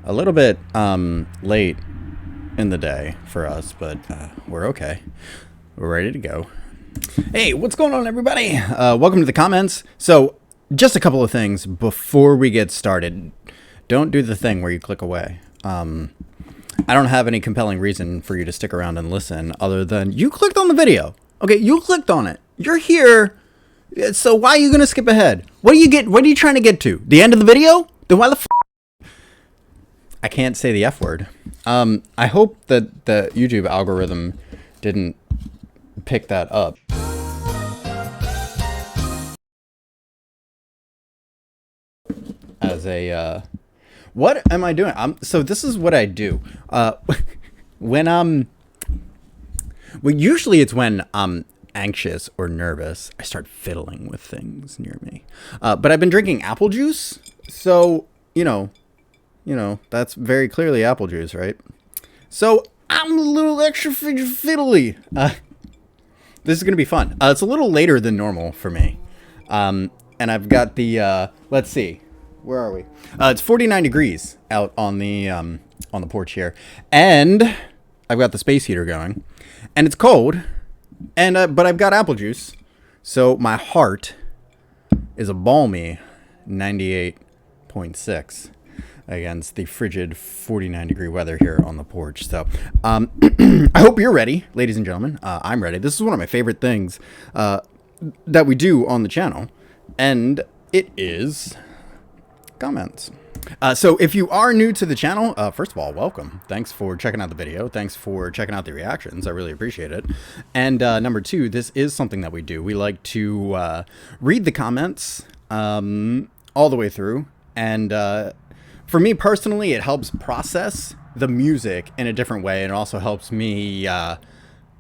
A little bit late in the day for us, but we're okay. We're ready to go. Hey, what's going on, everybody? Welcome to the comments. So, just a couple of things before we get started. Don't do the thing where you click away. I don't have any compelling reason for you to stick around and listen other than you clicked on the video. Okay, you clicked on it. You're here. So why are you going to skip ahead? What are you trying to get to? The end of the video? Then why the I can't say the F word. I hope that the YouTube algorithm didn't pick that up. As a, what am I doing? So this is what I do. Well, usually it's when I'm anxious or nervous, I start fiddling with things near me. But I've been drinking apple juice, so, you know, that's very clearly apple juice, right? So I'm a little extra fiddly. This is going to be fun. It's a little later than normal for me. And I've got the, let's see, where are we? It's 49 degrees out on the porch here. And I've got the space heater going. And it's cold. And, but I've got apple juice. So my heart is a balmy 98.6 against the frigid 49 degree weather here on the porch. So, I hope you're ready, ladies and gentlemen. I'm ready. This is one of my favorite things, that we do on the channel. And it is comments. So if you are new to the channel, first of all, welcome. Thanks for checking out the video. Thanks for checking out the reactions. I really appreciate it. And number two, this is something that we do. We like to read the comments all the way through. And for me personally, it helps process the music in a different way. And it also helps me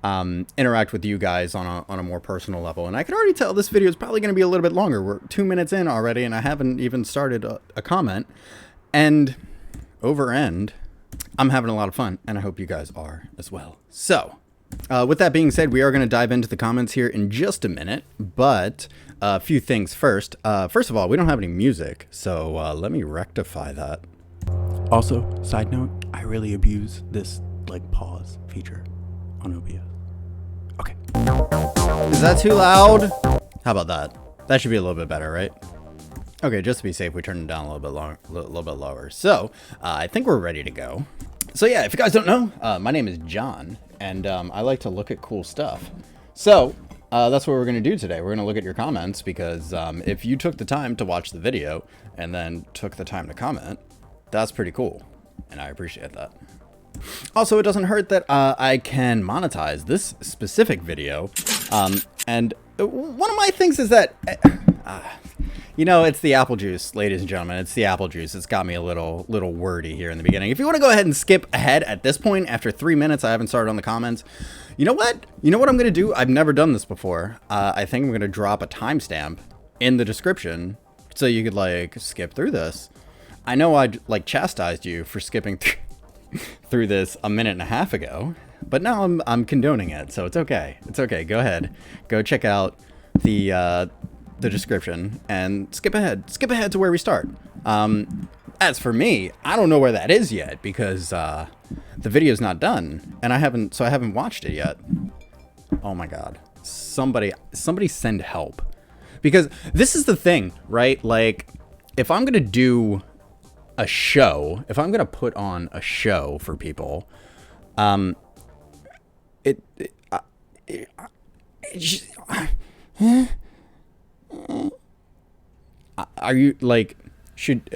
interact with you guys on a more personal level. And I can already tell this video is probably going to be a little bit longer. We're 2 minutes in already, and I haven't even started a comment. And over end, I'm having a lot of fun, and I hope you guys are as well. So, with that being said, we are going to dive into the comments here in just a minute, but a few things first. First of all, we don't have any music, so let me rectify that. Also, side note, I really abuse this like pause feature on OBS. Okay. Is that too loud? How about that? That should be a little bit better, right? Okay, just to be safe, we turn it down a little bit lower. So, I think we're ready to go. So yeah, if you guys don't know, my name is John, and I like to look at cool stuff. So, that's what we're going to do today. We're going to look at your comments, because if you took the time to watch the video, and then took the time to comment, that's pretty cool, and I appreciate that. Also, it doesn't hurt that I can monetize this specific video, and one of my things is that, you know, it's the apple juice, ladies and gentlemen. It's the apple juice. It's got me a little wordy here in the beginning. If you want to go ahead and skip ahead at this point, after 3 minutes, I haven't started on the comments. You know what? You know what I'm going to do? I've never done this before. I think I'm going to drop a timestamp in the description so you could, like, skip through this. I know I, like, chastised you for skipping through this a minute and a half ago, but now I'm condoning it, so it's okay. It's okay. Go ahead. Go check out the description and skip ahead. Skip ahead to where we start. As for me, I don't know where that is yet, because the video's not done, and I haven't watched it yet. Oh my god. Somebody send help. Because this is the thing, right? Like, if I'm gonna do a show, if I'm gonna put on a show for people, are you like, should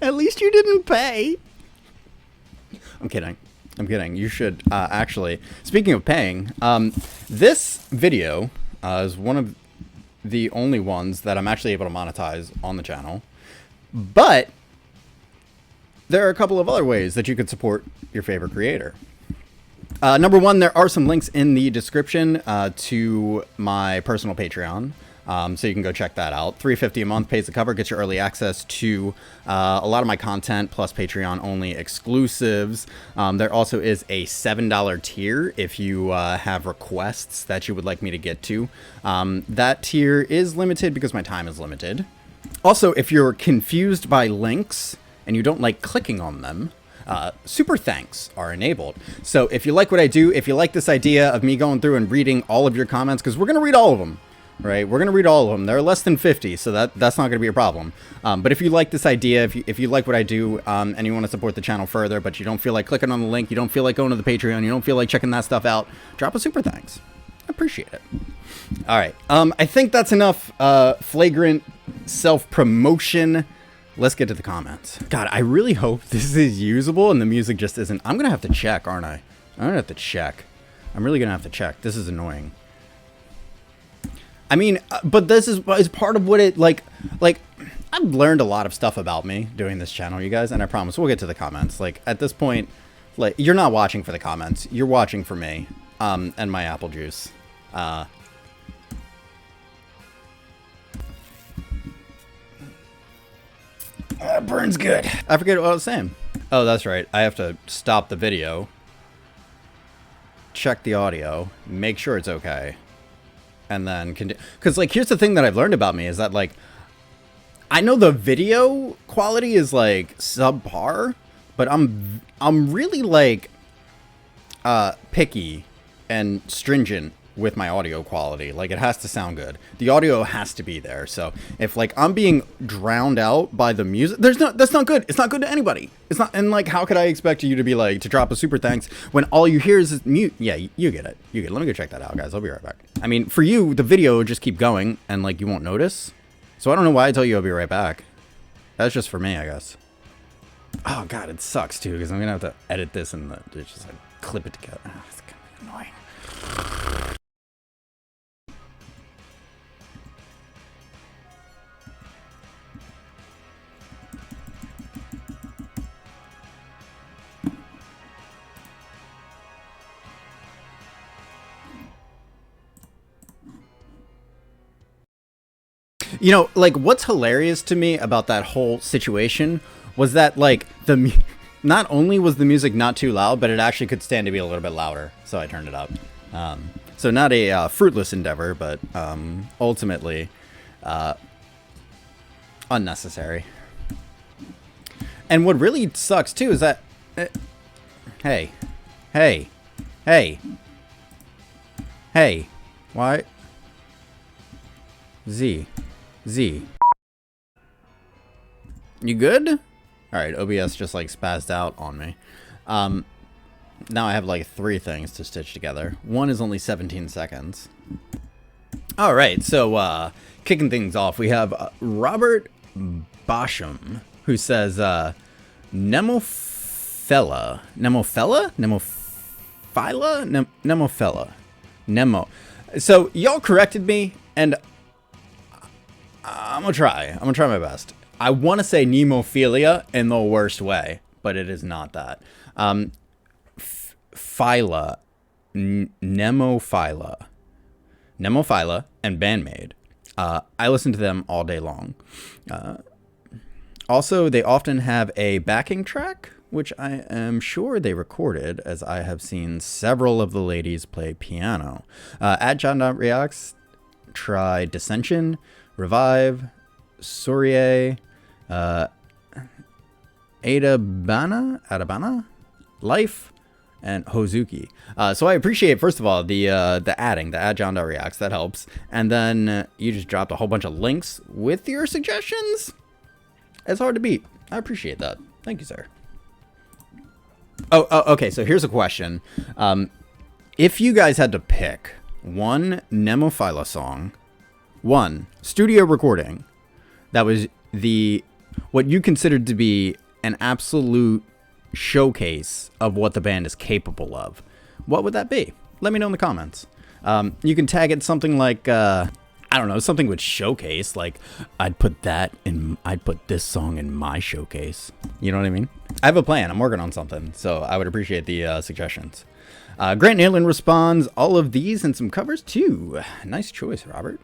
at least you didn't pay. I'm kidding. You should actually, speaking of paying, this video is one of the only ones that I'm actually able to monetize on the channel. But there are a couple of other ways that you could support your favorite creator. Number one, there are some links in the description to my personal Patreon. So you can go check that out. $3.50 a month pays the cover, gets you early access to a lot of my content, plus Patreon only exclusives. There also is a $7 tier if you have requests that you would like me to get to. That tier is limited because my time is limited. Also, if you're confused by links and you don't like clicking on them, super thanks are enabled. So if you like what I do, if you like this idea of me going through and reading all of your comments, because we're going to read all of them, right? We're going to read all of them. There are less than 50, so that's not going to be a problem. But if you like this idea, if you like what I do, and you want to support the channel further, but you don't feel like clicking on the link, you don't feel like going to the Patreon, you don't feel like checking that stuff out, drop a super thanks. I appreciate it. All right. I think that's enough flagrant self-promotion. Let's get to the comments. God, I really hope this is usable and the music just isn't. I'm going to have to check, aren't I? I'm going to have to check. I'm really going to have to check. This is annoying. I mean, but this is part of what it, like, I've learned a lot of stuff about me doing this channel, you guys, and I promise we'll get to the comments. Like, at this point, like, you're not watching for the comments. You're watching for me, and my apple juice. That burns good. I forget what I was saying. Oh, that's right. I have to stop the video, check the audio, make sure it's okay. And then continue. Because, like, here's the thing that I've learned about me is that, like, I know the video quality is, like, subpar, but I'm really, like, picky and stringent with my audio quality. Like, it has to sound good. The audio has to be there. So if, like, I'm being drowned out by the music, that's not good. It's not good to anybody. It's not. And, like, how could I expect you to be like, to drop a super thanks when all you hear is mute? Yeah, you get it. You get it. Let me go check that out, guys. I'll be right back. I mean, for you, the video will just keep going and, like, you won't notice. So I don't know why I tell you I'll be right back. That's just for me, I guess. Oh, God, it sucks, too, because I'm going to have to edit this and just, like, clip it together. Oh, it's kind of annoying. You know, like, what's hilarious to me about that whole situation was that, like, not only was the music not too loud, but it actually could stand to be a little bit louder. So I turned it up. So not a fruitless endeavor, but ultimately unnecessary. And what really sucks, too, is that... Hey. Why? Z. You good? Alright, OBS just, like, spazzed out on me. Now I have, like, 3 things to stitch together. One is only 17 seconds. Alright, so, kicking things off, we have Robert Bosham, who says, Nemophila. So, y'all corrected me, and I'm gonna try my best. I want to say Nemophila in the worst way, but it is not that. Nemophila, and Bandmade. I listen to them all day long. Also, they often have a backing track, which I am sure they recorded, as I have seen several of the ladies play piano. At John.reacts, try Dissension, Revive, Sourier, Adabana, Life, and Hozuki. So I appreciate, first of all, the adding, the at John.reacts, that helps. And then you just dropped a whole bunch of links with your suggestions. It's hard to beat. I appreciate that. Thank you, sir. Oh, okay, so here's a question. If you guys had to pick one Nemophila song, one studio recording that was what you considered to be an absolute showcase of what the band is capable of, what would that be? Let me know in the comments. You can tag it something like I don't know, something with showcase, like I'd put this song in my showcase. You know what I mean? I have a plan. I'm working on something, so I would appreciate the suggestions. Grant Nealon responds, all of these and some covers too. Nice choice, Robert.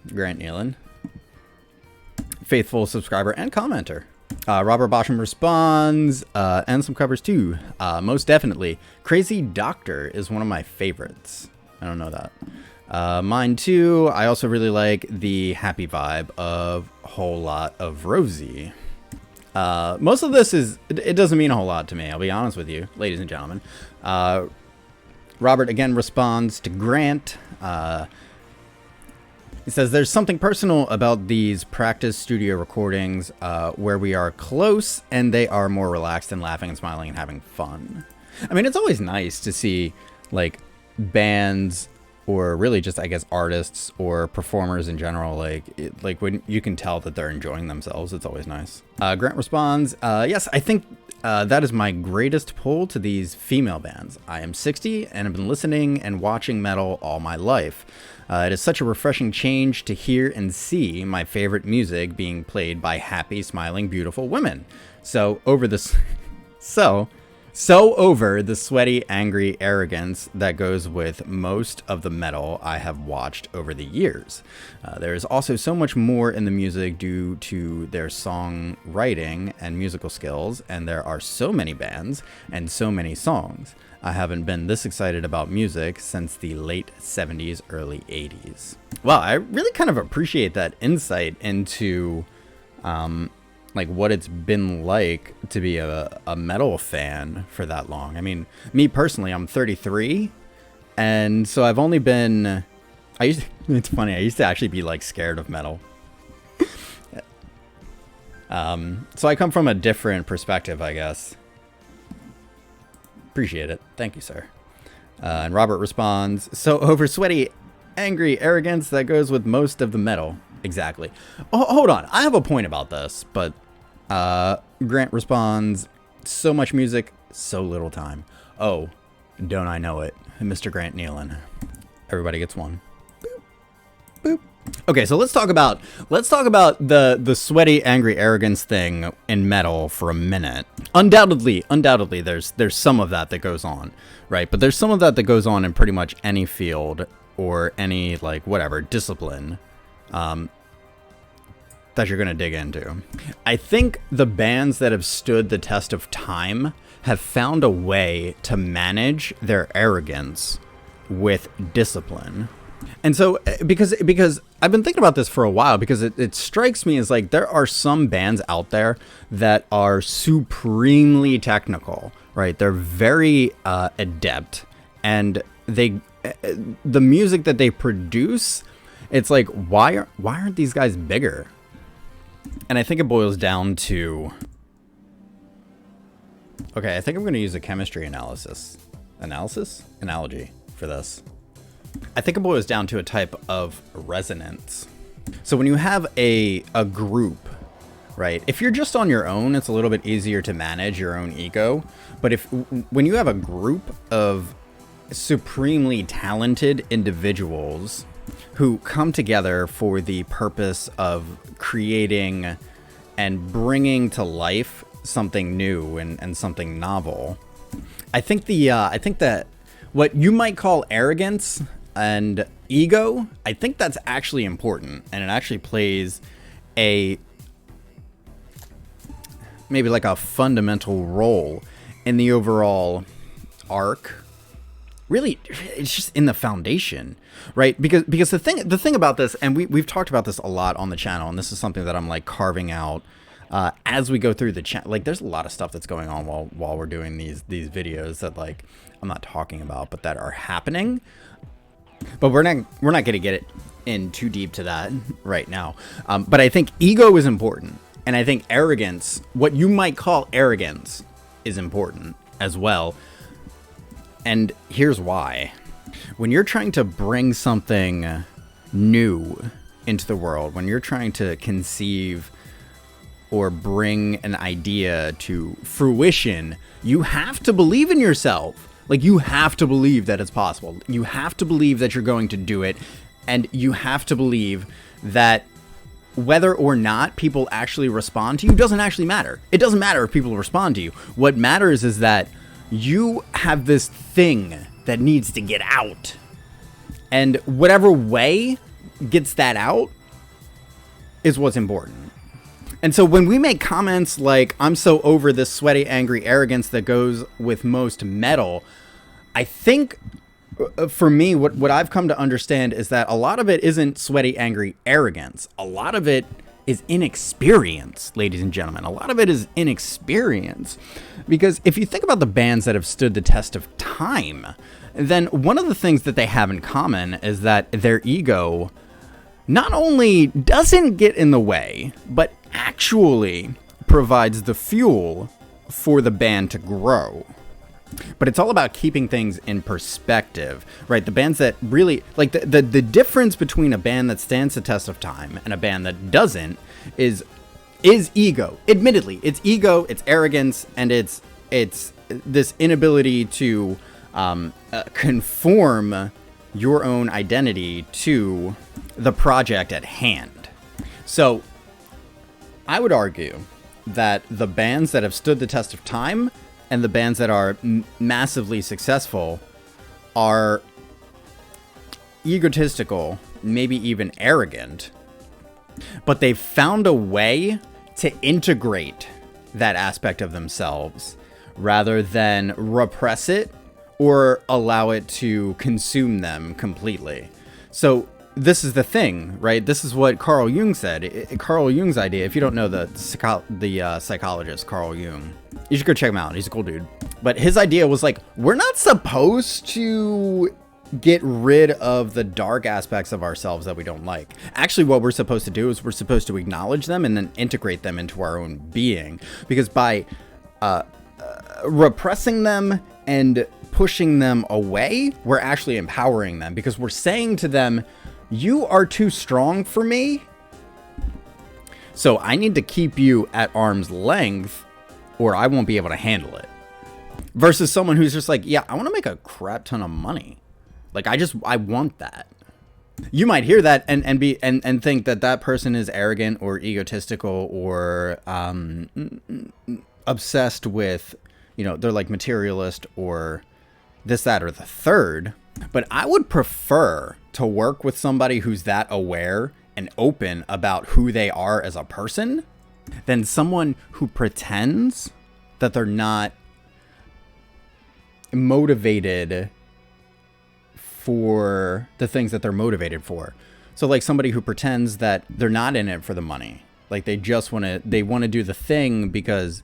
Grant Nealon, faithful subscriber and commenter. Robert Bosham responds, and some covers too. Most definitely. Crazy Doctor is one of my favorites. I don't know that. Mine too. I also really like the happy vibe of Whole Lot of Rosie. Most of this it doesn't mean a whole lot to me. I'll be honest with you, ladies and gentlemen. Robert again responds to Grant. He says, there's something personal about these practice studio recordings where we are close and they are more relaxed and laughing and smiling and having fun. I mean, it's always nice to see like bands or really just, I guess, artists or performers in general, like when you can tell that they're enjoying themselves. It's always nice. Grant responds, yes, I think that is my greatest pull to these female bands. I am 60 and have been listening and watching metal all my life. It is such a refreshing change to hear and see my favorite music being played by happy, smiling, beautiful women. So over the sweaty, angry arrogance that goes with most of the metal I have watched over the years. There is also so much more in the music due to their songwriting and musical skills, and there are so many bands and so many songs. I haven't been this excited about music since the late 70s, early 80s. Wow, I really kind of appreciate that insight into like what it's been like to be a metal fan for that long. I mean, me personally, I'm 33, and so I've only been... it's funny, I used to actually be like scared of metal. So I come from a different perspective, I guess. Appreciate it. Thank you, sir. And Robert responds, so over sweaty, angry arrogance that goes with most of the metal. Exactly. Oh, hold on. I have a point about this, but Grant responds, so much music, so little time. Oh, don't I know it. Mr. Grant Nealon. Everybody gets one. Boop. Boop. Okay, so let's talk about the sweaty, angry arrogance thing in metal for a minute. Undoubtedly, there's some of that goes on, right? But there's some of that goes on in pretty much any field or any like whatever discipline that you're gonna dig into. I think the bands that have stood the test of time have found a way to manage their arrogance with discipline. And so, because I've been thinking about this for a while, because it strikes me as like there are some bands out there that are supremely technical, right? They're very adept, and the music that they produce, it's like, why aren't these guys bigger? And I think it boils down to... Okay, I think I'm going to use a chemistry analogy for this. I think it boils down to a type of resonance. So when you have a group, right? If you're just on your own, it's a little bit easier to manage your own ego. But when you have a group of supremely talented individuals who come together for the purpose of creating and bringing to life something new and something novel, I think that what you might call arrogance and ego, I think that's actually important, and it actually plays maybe like a fundamental role in the overall arc. Really, it's just in the foundation, right? Because the thing about this, and we've talked about this a lot on the channel, and this is something that I'm like carving out as we go through the channel. Like, there's a lot of stuff that's going on while we're doing these videos that like I'm not talking about, but that are happening. But we're not going to get it in too deep to that right now. But I think ego is important, and I think arrogance, what you might call arrogance, is important as well. And here's why. When you're trying to bring something new into the world, when you're trying to conceive or bring an idea to fruition, you have to believe in yourself. Like, you have to believe that it's possible. You have to believe that you're going to do it. And you have to believe that whether or not people actually respond to you doesn't actually matter. It doesn't matter if people respond to you. What matters is that you have this thing that needs to get out. And whatever way gets that out is what's important. And so when we make comments like, I'm so over this sweaty, angry arrogance that goes with most metal, I think for me, what I've come to understand is that a lot of it isn't sweaty, angry arrogance. A lot of it is inexperience, ladies and gentlemen. A lot of it is inexperience. Because if you think about the bands that have stood the test of time, then one of the things that they have in common is that their ego not only doesn't get in the way, but actually provides the fuel for the band to grow. But it's all about keeping things in perspective, right? The bands that really, like, the difference between a band that stands the test of time and a band that doesn't is ego. Admittedly, it's ego, it's arrogance, and it's this inability to conform your own identity to the project at hand. So I would argue that the bands that have stood the test of time and the bands that are massively successful are egotistical, maybe even arrogant, but they've found a way to integrate that aspect of themselves rather than repress it or allow it to consume them completely. So this is the thing, right? This is what Carl Jung said. Carl Jung's idea, if you don't know the psychologist Carl Jung, you should go check him out. He's a cool dude. But his idea was like, we're not supposed to get rid of the dark aspects of ourselves that we don't like. Actually, what we're supposed to do is we're supposed to acknowledge them and then integrate them into our own being. Because by repressing them and pushing them away, we're actually empowering them, because we're saying to them, you are too strong for me, so I need to keep you at arm's length or I won't be able to handle it. Versus someone who's just like, yeah, I want to make a crap ton of money. Like, I want that. You might hear that and think that person is arrogant or egotistical or obsessed with, they're like materialist or this, that, or the third. But I would prefer to work with somebody who's that aware and open about who they are as a person than someone who pretends that they're not motivated for the things that they're motivated for. So like somebody who pretends that they're not in it for the money. Like they just want to do the thing because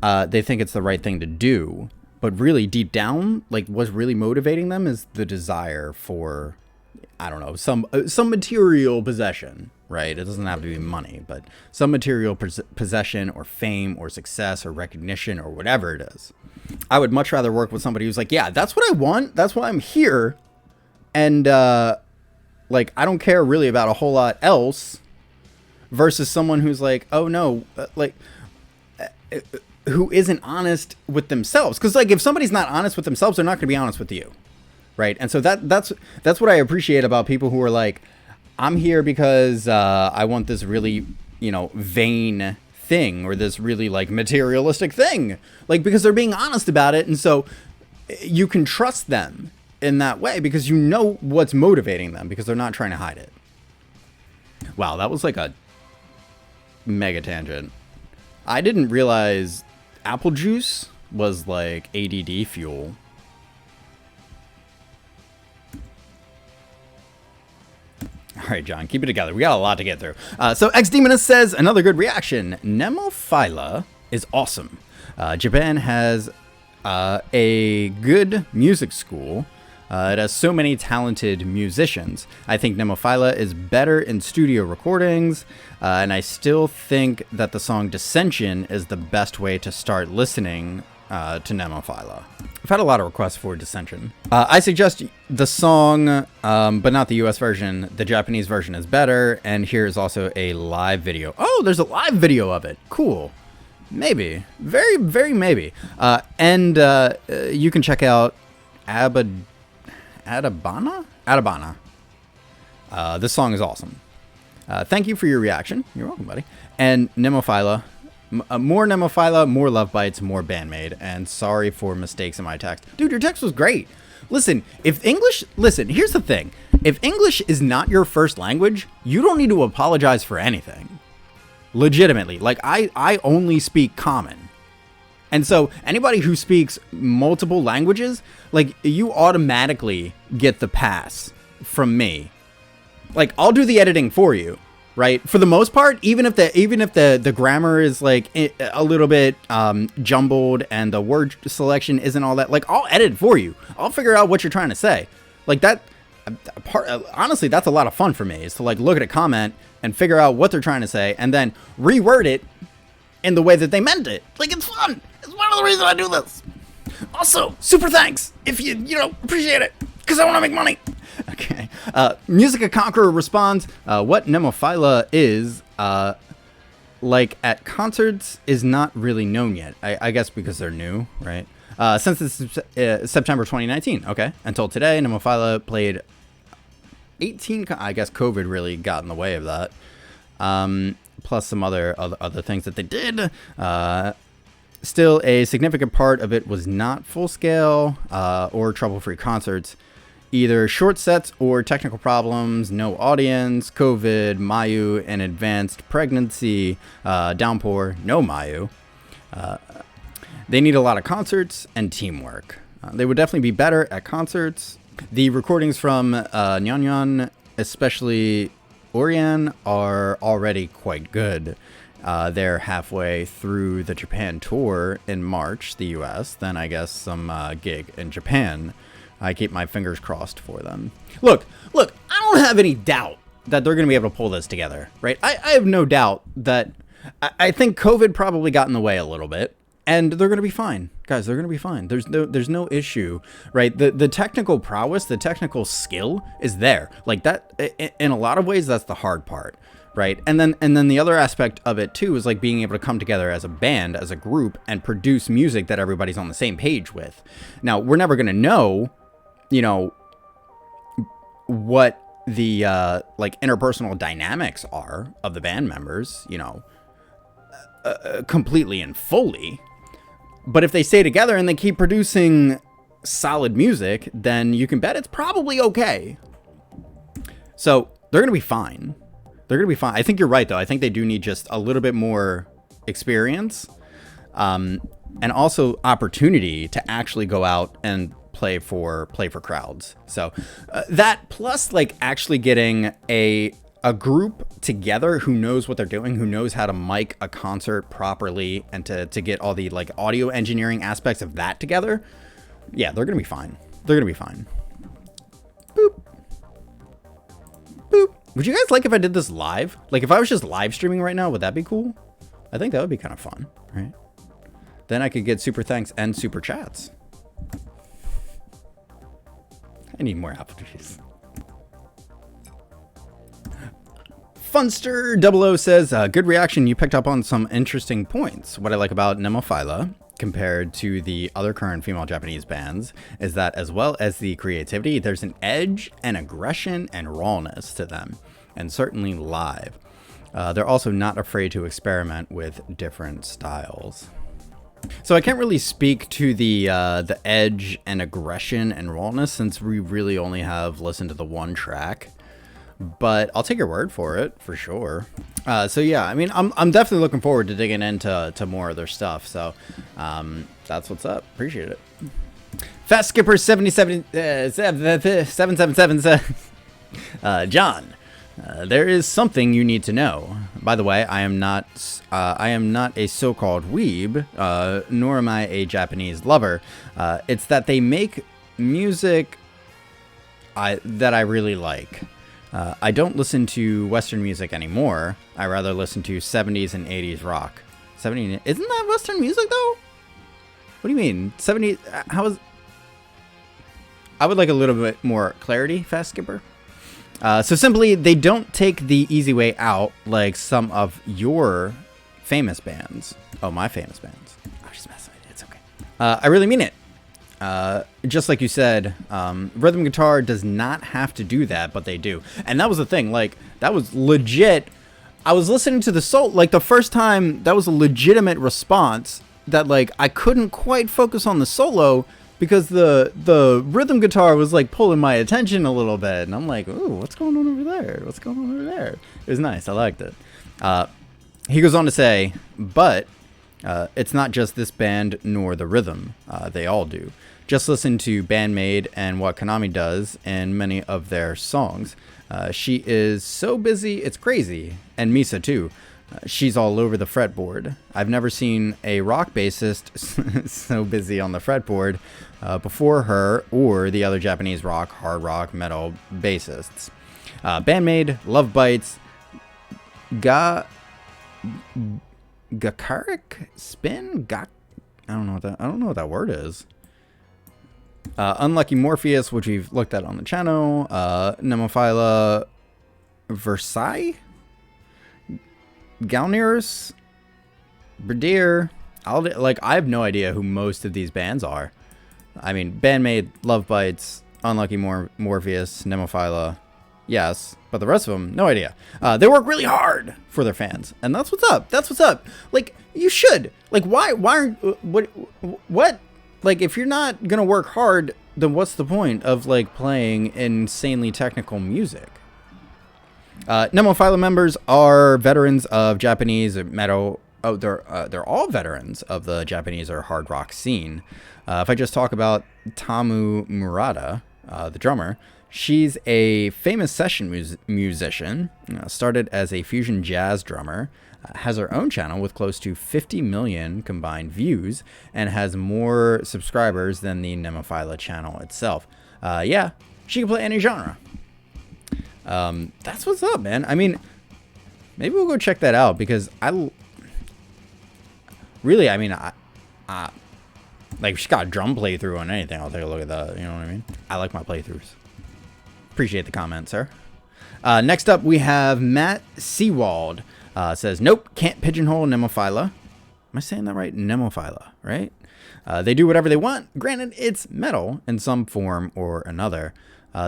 they think it's the right thing to do. But really deep down, like what's really motivating them is the desire for, I don't know, some material possession, right? It doesn't have to be money, but some material possession or fame or success or recognition or whatever it is. I would much rather work with somebody who's like, yeah, that's what I want. That's why I'm here. And like, I don't care really about a whole lot else, versus someone who's like, oh no, who isn't honest with themselves. Because like, if somebody's not honest with themselves, they're not going to be honest with you. Right. And so that's what I appreciate about people who are like, I'm here because I want this really, vain thing, or this really like materialistic thing, like, because they're being honest about it. And so you can trust them in that way because you know what's motivating them, because they're not trying to hide it. Wow. That was like a mega tangent. I didn't realize apple juice was like ADD fuel. All right, John, keep it together. We got a lot to get through. So X Demonist says, another good reaction. Nemophila is awesome. Japan has a good music school. It has so many talented musicians. I think Nemophila is better in studio recordings, and I still think that the song Dissension is the best way to start listening to Nemophila. I've had a lot of requests for Dissension. I suggest the song, but not the US version. The Japanese version is better, and here is also a live video. Oh, there's a live video of it. Cool. Maybe. Very, very maybe. And you can check out Adabana? This song is awesome. Thank you for your reaction. You're welcome, buddy. And Nemophila. More Nemophila, more love bites, more Bandmade. And sorry for mistakes in my text. Dude, your text was great. Listen, here's the thing. If English is not your first language, you don't need to apologize for anything. Legitimately. Like, I only speak common. And so anybody who speaks multiple languages, like, you automatically get the pass from me. Like, I'll do the editing for you, right? For the most part, even if the grammar is like a little bit jumbled and the word selection isn't all that, like, I'll edit it for you. I'll figure out what you're trying to say. Like that honestly, that's a lot of fun for me, is to like look at a comment and figure out what they're trying to say and then reword it in the way that they meant it. Like, it's fun. It's one of the reasons I do this. Also, super thanks if you appreciate it, because I want to make money. Okay. Musica Conqueror responds, what Nemophila is, like at concerts is not really known yet. I guess because they're new, right? Since it's September 2019. Okay. Until today, Nemophila played 18, I guess COVID really got in the way of that. Plus some other things that they did. Still, a significant part of it was not full-scale or trouble-free concerts. Either short sets or technical problems, no audience, COVID, Mayu, an advanced pregnancy, downpour, no Mayu. They need a lot of concerts and teamwork. They would definitely be better at concerts. The recordings from Nyanyan, especially Orion, are already quite good. They're halfway through the Japan tour in March, the US, then I guess some gig in Japan. I keep my fingers crossed for them. Look, I don't have any doubt that they're going to be able to pull this together, right? I have no doubt that I think COVID probably got in the way a little bit, and they're going to be fine. Guys, they're going to be fine. There's no issue, right? The technical prowess, the technical skill is there. Like that, in a lot of ways, that's the hard part, right? And then the other aspect of it too is like being able to come together as a band, as a group, and produce music that everybody's on the same page with. Now, we're never going to know, what the like interpersonal dynamics are of the band members, completely and fully. But if they stay together and they keep producing solid music, then you can bet it's probably okay. So they're going to be fine. They're going to be fine. I think you're right, though. I think they do need just a little bit more experience, and also opportunity to actually go out and play for crowds. So that plus like actually getting a group together who knows what they're doing, who knows how to mic a concert properly, and to get all the like audio engineering aspects of that together. Yeah, they're gonna be fine. They're gonna be fine. Boop. Boop. Would you guys like if I did this live? Like if I was just live streaming right now, would that be cool? I think that would be kind of fun, right? Then I could get super thanks and super chats. I need more apple juice. Funster 00 says, good reaction. You picked up on some interesting points. What I like about Nemophila compared to the other current female Japanese bands is that, as well as the creativity, there's an edge and aggression and rawness to them, and certainly live. They're also not afraid to experiment with different styles. So I can't really speak to the edge and aggression and rawness, since we really only have listened to the one track. But I'll take your word for it, for sure. So yeah, I mean, I'm definitely looking forward to digging into more of their stuff. So that's what's up. Appreciate it. Fast Skipper 777 says, John, there is something you need to know. By the way, I am not a so-called weeb, nor am I a Japanese lover. It's that they make music that I really like. I don't listen to Western music anymore. I rather listen to 70s and 80s rock. 70s, isn't that Western music though? What do you mean? 70s? I would like a little bit more clarity, Fast Skipper. So simply, they don't take the easy way out like some of your famous bands. Oh, my famous bands. I'm just messing with it. It's okay. I really mean it. Just like you said, rhythm guitar does not have to do that, but they do. And that was the thing. Like, that was legit. I was listening to the soul. Like, the first time, that was a legitimate response that, like, I couldn't quite focus on the solo because the rhythm guitar was like pulling my attention a little bit, and I'm like, ooh, what's going on over there? What's going on over there? It was nice. I liked it. He goes on to say, but It's not just this band nor the rhythm. They all do. Just listen to Bandmade and what Konami does in many of their songs. She is so busy, it's crazy. And Misa, too. She's all over the fretboard. I've never seen a rock bassist so busy on the fretboard before her or the other Japanese rock, hard rock, metal bassists. Bandmade, Love Bites, Gakarik Spin? I don't know what that word is. Unlucky Morpheus, which we've looked at on the channel. Nemophila Versailles? Galniers? Bradier? I have no idea who most of these bands are. I mean, Bandmade, Love Bites, Unlucky Morpheus, Nemophila. Yes, but the rest of them, no idea. They work really hard for their fans, and that's what's up. That's what's up. Like, you should. Like, why aren't, what? Like, if you're not gonna work hard, then what's the point of, like, playing insanely technical music? Nemophila members are veterans of Japanese metal. Oh, they're all veterans of the Japanese or hard rock scene. If I just talk about Tamu Murata, the drummer, she's a famous session musician, started as a fusion jazz drummer, has her own channel with close to 50 million combined views, and has more subscribers than the Nemophila channel itself. Yeah, she can play any genre. That's what's up, man. I mean, maybe we'll go check that out, because really, I mean, like, if she's got a drum playthrough on anything, I'll take a look at that, you know what I mean? I like my playthroughs. Appreciate the comment, sir. Next up, we have Matt Seawald. Says, nope, can't pigeonhole Nemophila. Am I saying that right? Nemophila, right? They do whatever they want. Granted, it's metal in some form or another.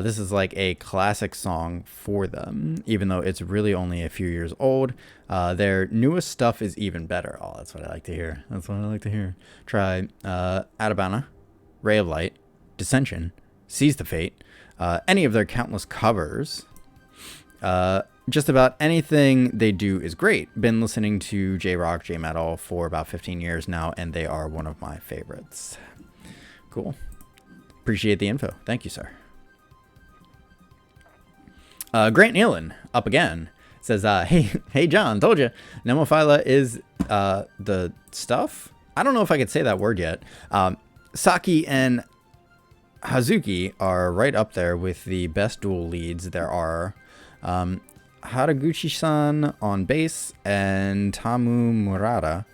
This is like a classic song for them, even though it's really only a few years old. Their newest stuff is even better. Oh, that's what I like to hear. That's what I like to hear. Try Atabana, Ray of Light, Dissension, Seize the Fate, any of their countless covers. Just about anything they do is great. Been listening to J-Rock, J-Metal for about 15 years now, and they are one of my favorites. Cool. Appreciate the info. Thank you, sir. Grant Nealon, up again, says, hey, John, told you, Nemophila is the stuff? I don't know if I could say that word yet. Saki and Hazuki are right up there with the best dual leads there are. Haraguchi-san on bass and Tamu Murata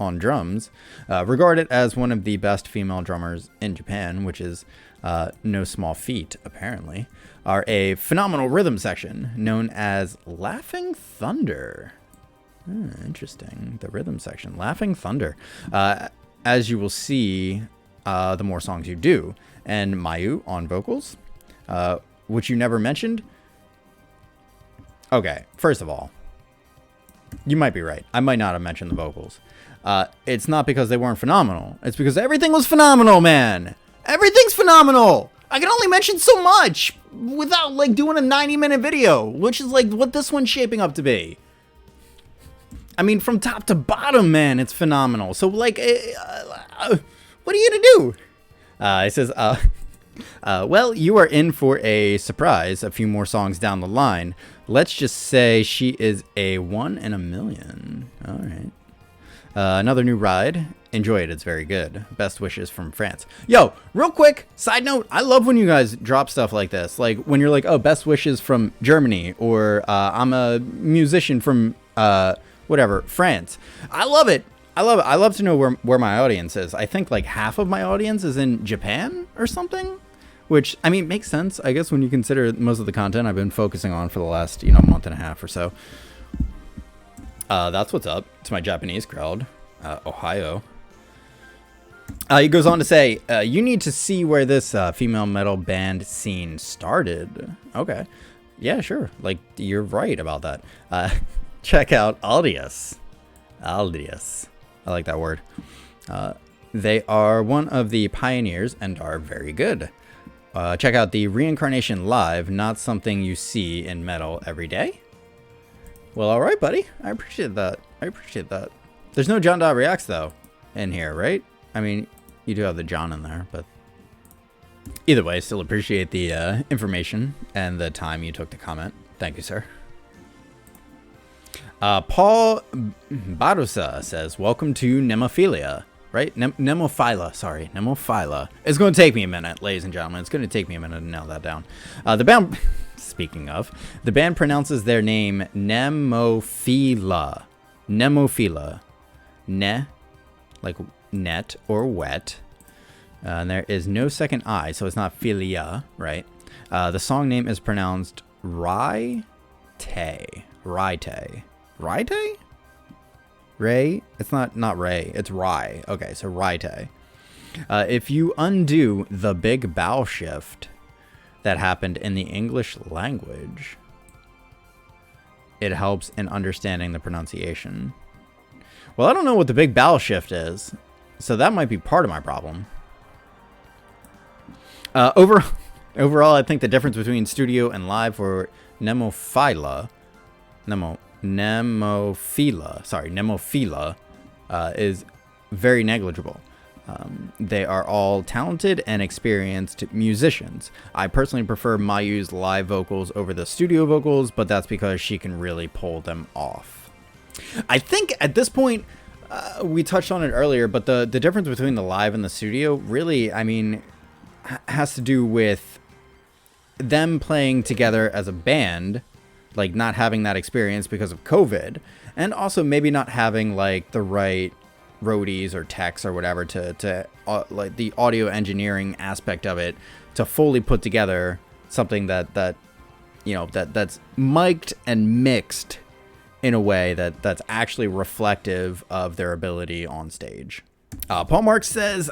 on drums, regarded as one of the best female drummers in Japan, which is no small feat, apparently, are a phenomenal rhythm section known as Laughing Thunder. Interesting. The rhythm section, Laughing Thunder. As you will see, the more songs you do. And Mayu on vocals, which you never mentioned. Okay, first of all, you might be right. I might not have mentioned the vocals. It's not because they weren't phenomenal. It's because everything was phenomenal, man. Everything's phenomenal. I can only mention so much without, like, doing a 90-minute video, which is, like, what this one's shaping up to be. I mean, from top to bottom, man, it's phenomenal. So, like, what are you gonna do? It says, well, you are in for a surprise a few more songs down the line. Let's just say she is a 1 in a million. All right. Another new ride. Enjoy it. It's very good. Best wishes from France. Yo, real quick, side note, I love when you guys drop stuff like this. Like, when you're like, oh, best wishes from Germany, or I'm a musician from, whatever, France. I love it. I love it. I love to know where my audience is. I think, like, half of my audience is in Japan or something. Which, I mean, makes sense, I guess, when you consider most of the content I've been focusing on for the last, month and a half or so. That's what's up to my Japanese crowd. Ohio. He goes on to say, you need to see where this female metal band scene started. Okay. Yeah, sure. Like, you're right about that. Check out Aldius. Aldius. I like that word. They are one of the pioneers and are very good. Check out the Reincarnation live, not something you see in metal every day. Well, all right, buddy. I appreciate that. I appreciate that. There's no John Dot Reacts, though, in here, right? I mean, you do have the John in there, but either way, I still appreciate the information and the time you took to comment. Thank you, sir. Paul Barusa says, welcome to Nemophila, right? Nemophila, sorry. Nemophila. It's going to take me a minute, ladies and gentlemen. It's going to take me a minute to nail that down. The band, speaking of, the band pronounces their name Nemophila. Nemophila. Ne, like net or wet. And there is no second I, so it's not philia, right? The song name is pronounced Reitai. Reitai. Reitai? Ray? It's not Ray. It's Rai. Okay, so Reitai. If you undo the big bow shift that happened in the English language, it helps in understanding the pronunciation. Well, I don't know what the big bow shift is, so that might be part of my problem. Overall, I think the difference between studio and live for Nemophila, Nemophila, is very negligible. They are all talented and experienced musicians. I personally prefer Mayu's live vocals over the studio vocals, but that's because she can really pull them off. I think at this point, we touched on it earlier, but the difference between the live and the studio really, I mean, has to do with them playing together as a band, like not having that experience because of COVID, and also maybe not having like the right roadies or techs or whatever to like the audio engineering aspect of it to fully put together something that you know that's mic'd and mixed in a way that's actually reflective of their ability on stage. Paul Marks says,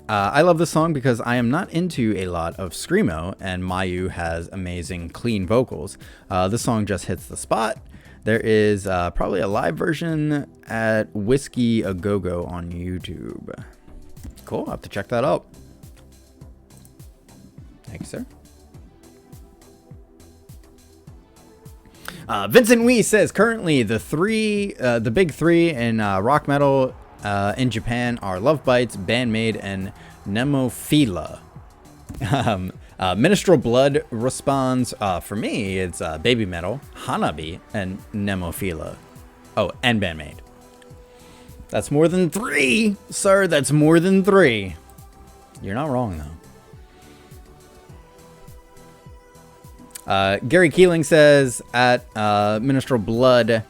I love this song because I am not into a lot of screamo, and Mayu has amazing clean vocals. This song just hits the spot. There is probably a live version at Whiskey A Go-Go on YouTube. Cool, I'll have to check that out. Thank you, sir. Vincent Wee says, currently the big three in rock metal in Japan are Love Bites, Bandmade, and Nemophila. Minstrel Blood responds, for me, it's Baby Metal, Hanabi, and Nemophila. Oh, and Bandmade. That's more than 3, sir. That's more than 3. You're not wrong, though. Gary Keeling says, at Minstrel Blood,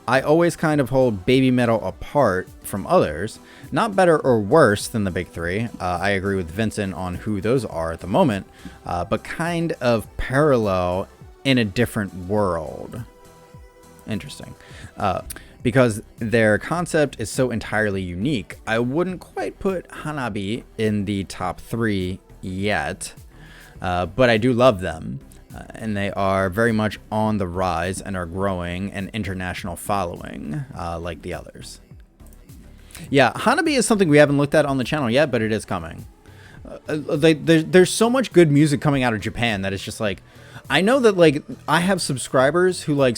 I always kind of hold Baby Metal apart from others. Not better or worse than the big 3. I agree with Vincent on who those are at the moment, but kind of parallel in a different world. Interesting. Because their concept is so entirely unique, I wouldn't quite put Hanabi in the top 3 yet, but I do love them. And they are very much on the rise and are growing an international following, like the others. Yeah, Hanabi is something we haven't looked at on the channel yet, but it is coming. There's so much good music coming out of Japan that it's just like, I know that like I have subscribers who like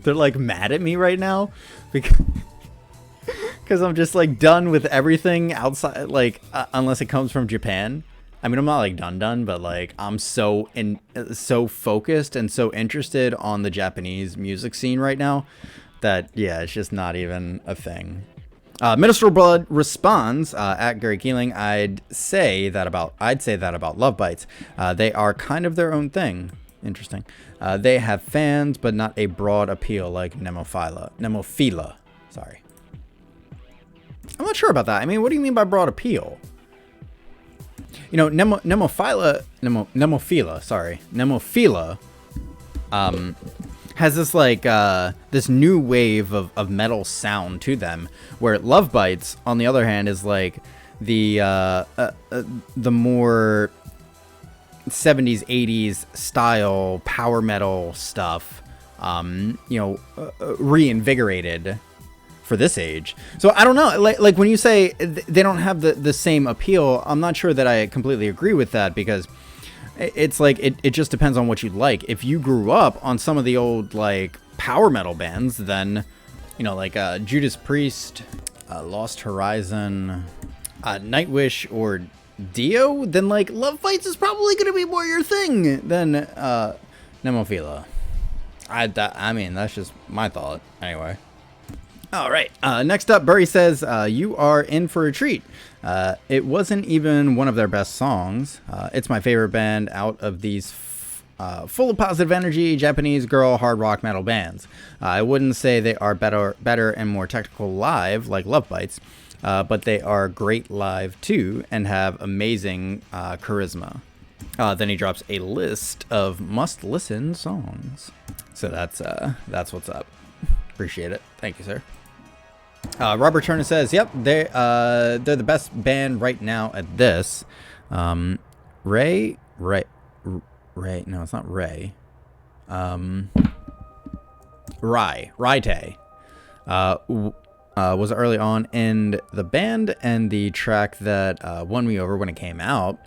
they're like mad at me right now because I'm just like done with everything outside, like unless it comes from Japan. I mean, I'm not like done, but like I'm so focused and so interested on the Japanese music scene right now that yeah, it's just not even a thing. Minstrel Blood responds, at Gary Keeling, I'd say that about Love Bites. They are kind of their own thing. Interesting. They have fans, but not a broad appeal like Nemophila. Sorry. I'm not sure about that. I mean, what do you mean by broad appeal? You know, Nemophila, has this like this new wave of metal sound to them, where Love Bites, on the other hand, is like the more 70s 80s style power metal stuff, reinvigorated for this age. So I don't know, like when you say they don't have the same appeal, I'm not sure that I completely agree with that, because it's like it just depends on what you like. If you grew up on some of the old like power metal bands, then you know, like Judas Priest, Lost Horizon, Nightwish, or Dio, then like Love Fights is probably going to be more your thing than Nemophila. I mean, that's just my thought. Anyway. All right. Next up, Burry says, you are in for a treat. It wasn't even one of their best songs. It's my favorite band out of these full of positive energy Japanese girl hard rock metal bands. I wouldn't say they are better and more technical live like Love Bites, but they are great live too and have amazing charisma. Then he drops a list of must-listen songs. So that's what's up. Appreciate it. Thank you, sir. Robert Turner says, "Yep, they're the best band right now at this." Ray. No, it's not Ray. Reitai was early on in the band, and the track that won me over when it came out.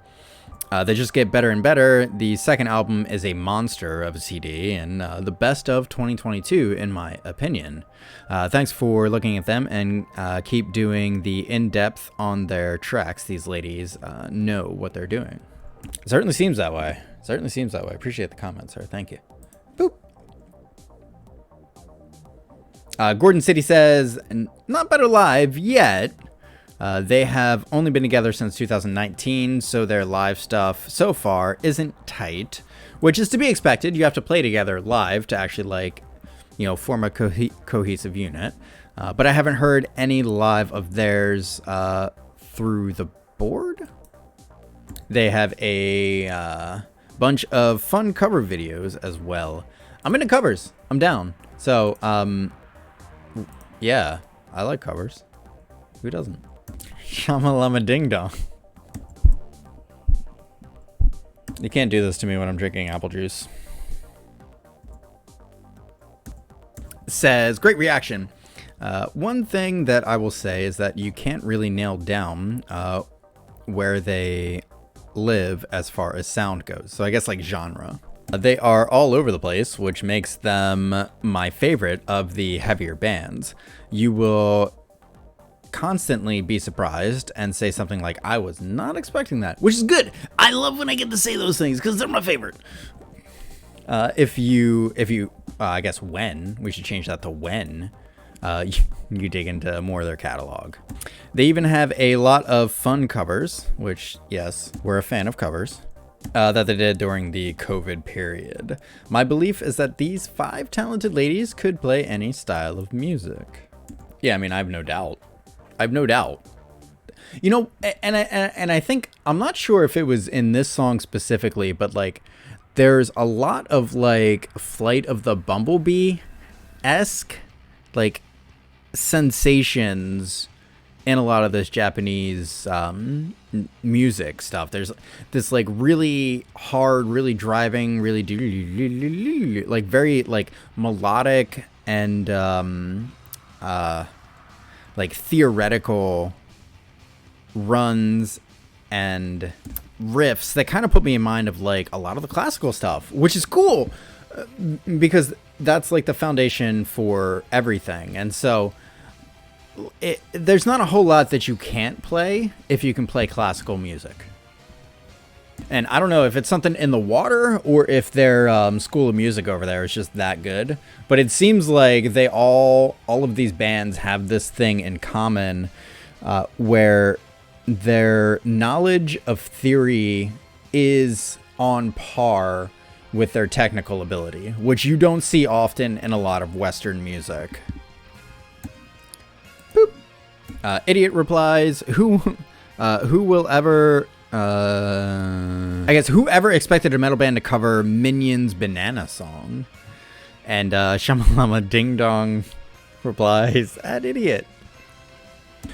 They just get better and better. The second album is a monster of a CD and the best of 2022, in my opinion. Thanks for looking at them and keep doing the in-depth on their tracks. These ladies know what they're doing. It certainly seems that way. Appreciate the comment, sir. Thank you. Boop. Gordon City says, not better live yet. They have only been together since 2019, so their live stuff so far isn't tight, which is to be expected. You have to play together live to actually, like, you know, form a cohesive unit. But I haven't heard any live of theirs through the board. They have a bunch of fun cover videos as well. I'm into covers. I'm down. So, yeah, I like covers. Who doesn't? Shamalama Ding Dong. You can't do this to me when I'm drinking apple juice. Says, great reaction. One thing that I will say is that you can't really nail down where they live as far as sound goes. So I guess like genre. They are all over the place, which makes them my favorite of the heavier bands. You will constantly be surprised and say something like, I was not expecting that, which is good. I love when I get to say those things because they're my favorite. If you I guess when, we should change that to when you dig into more of their catalog. They even have a lot of fun covers, which, yes, we're a fan of covers, that they did during the COVID period. My belief is that these 5 talented ladies could play any style of music. Yeah, I mean, I have no doubt. You know, and I think, I'm not sure if it was in this song specifically, but like there's a lot of like Flight of the Bumblebee-esque like sensations in a lot of this Japanese music stuff. There's this like really hard, really driving, really like very like melodic and like theoretical runs and riffs that kind of put me in mind of like a lot of the classical stuff, which is cool because that's like the foundation for everything. And so there's not a whole lot that you can't play if you can play classical music. And I don't know if it's something in the water or if their school of music over there is just that good. But it seems like they all of these bands have this thing in common where their knowledge of theory is on par with their technical ability, which you don't see often in a lot of Western music. Boop. Idiot replies, who will ever... I guess whoever expected a metal band to cover Minions' Banana Song? And Shamalama Ding Dong replies, that idiot.